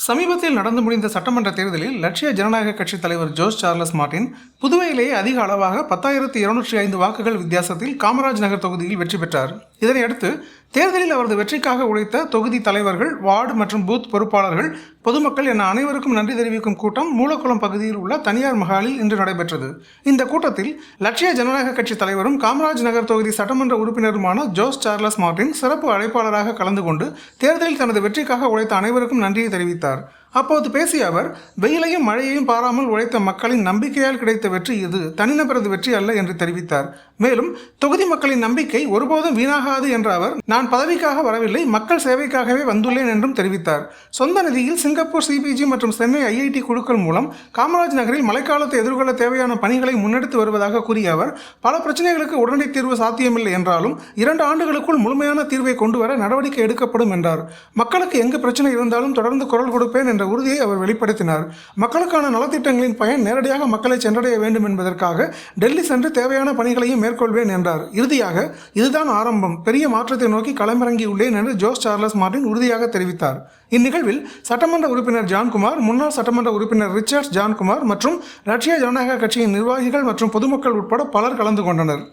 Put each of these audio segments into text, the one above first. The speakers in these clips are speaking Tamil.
சமீபத்தில் நடந்து முடிந்த சட்டமன்ற தேர்தலில் லட்சிய ஜனநாயக கட்சி தலைவர் ஜோஸ் சார்லஸ் மார்டின் புதுவையிலேயே அதிக அளவாக 10,205 வாக்குகள் வித்தியாசத்தில் காமராஜ் நகர் தொகுதியில் வெற்றி பெற்றார். இதனையடுத்து தேர்தலில் அவரது வெற்றிக்காக உழைத்த தொகுதி தலைவர்கள், வார்டு மற்றும் பூத் பொறுப்பாளர்கள், பொதுமக்கள் என அனைவருக்கும் நன்றி தெரிவிக்கும் கூட்டம் மூலக்குளம் பகுதியில் உள்ள தனியார் மஹாலில் இன்று நடைபெற்றது. இந்த கூட்டத்தில் லட்சிய ஜனநாயக கட்சி தலைவரும் காமராஜ் நகர் தொகுதி சட்டமன்ற உறுப்பினருமான ஜோஸ் சார்லஸ் மார்டின் சிறப்பு அழைப்பாளராக கலந்து கொண்டு தேர்தலில் தனது வெற்றிக்காக உழைத்த அனைவருக்கும் நன்றியை தெரிவித்தார். அப்போது பேசிய அவர், வெயிலையும் மழையையும் பாராமல் உழைத்த மக்களின் நம்பிக்கையால் கிடைத்த வெற்றி இது, தனிநபரது வெற்றி அல்ல என்று தெரிவித்தார். மேலும் தொகுதி மக்களின் நம்பிக்கை ஒருபோதும் வீணாகாது என்ற அவர், நான் பதவிக்காக வரவில்லை, மக்கள் சேவைக்காகவே வந்துள்ளேன் என்றும் தெரிவித்தார். சொந்த நிதியில் சிங்கப்பூர் சிபிஜி மற்றும் சென்னை ஐஐடி குழுக்கள் மூலம் காமராஜ் நகரில் மழைக்காலத்தை எதிர்கொள்ள தேவையான பணிகளை முன்னெடுத்து வருவதாக கூறிய அவர், பல பிரச்சனைகளுக்கு உடனடி தீர்வு சாத்தியமில்லை என்றாலும் 2 ஆண்டுகளுக்குள் முழுமையான தீர்வை கொண்டு வர நடவடிக்கை எடுக்கப்படும் என்றார். மக்களுக்கு எங்கு பிரச்சனை இருந்தாலும் தொடர்ந்து குரல் கொடுப்பேன் என்ற உறுதியை அவர் வெளிப்படுத்தினார். மக்களுக்கான நலத்திட்டங்களின் பயன் நேரடியாக மக்களை சென்றடைய வேண்டும் என்பதற்காக டெல்லி சென்று தேவையான பணிகளையும் மேற்கொள்வேன் என்றார். இறுதியாக, இதுதான் ஆரம்பம், பெரிய மாற்றத்தை நோக்கி களமிறங்கியுள்ளேன் என்று ஜோஸ் சார்லஸ் மார்டின் உறுதியாக தெரிவித்தார். இந்நிகழ்வில் சட்டமன்ற உறுப்பினர் ஜான்குமார், முன்னாள் சட்டமன்ற உறுப்பினர் ரிச்சர்ட்ஸ் ஜான்குமார் மற்றும் லட்சிய ஜனநாயக கட்சியின் நிர்வாகிகள் மற்றும் பொதுமக்கள் உட்பட பலர் கலந்து கொண்டனர்.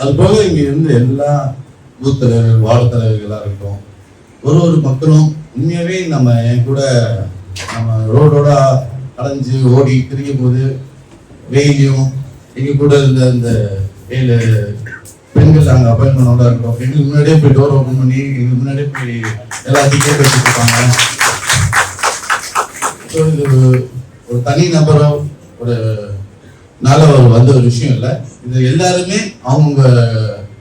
அதுபோக இங்க இருந்து எல்லா பூத் தலைவர்கள், வார்டு தலைவர்களா இருக்கட்டும், ஒரு மக்களும் உண்மையாவே நம்ம என் கூட நம்ம ரோடோட அடைஞ்சு ஓடி திரியும் போது வெயிலையும் எங்க கூட இருந்த அந்த 7 பெண்கள் அங்கே அப்பாயின்மெண்டோட இருக்கோம். எங்களுக்கு முன்னாடியே போய் டோர் ஓப்பன் பண்ணி எங்களுக்கு முன்னாடியே போய் எல்லாத்தையும் கேட்டு வச்சுட்டு இருப்பாங்க. ஸோ இது ஒரு தனி நபரோ ஒரு நல்ல வந்த ஒரு விஷயம் இல்லை. இது எல்லாருமே அவங்க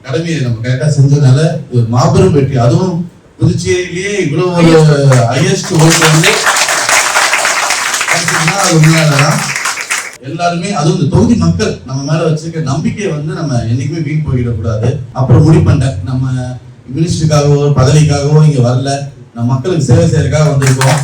கடமையை நம்ம கரெக்டாக செஞ்சதுனால ஒரு மாபெரும் வெற்றி. அதுவும் புதுச்சேரியிலேயே இவ்வளவு ஹையஸ்ட் ஓட்டு வந்து அது உண்மையானதான். எல்லாருமே அதுவும் இந்த தொகுதி மக்கள் நம்ம மேல வச்சிருக்க நம்பிக்கையை வந்து நம்ம என்னைக்குமே வீண் போயிடக்கூடாது. அப்புறம் முடிவு பண்ணிட்டேன், நம்ம மினிஸ்டருக்காகவோ பதவிக்காகவோ இங்க வரல, நம்ம மக்களுக்கு சேவை செய்யறதுக்காக வந்திருக்கோம்.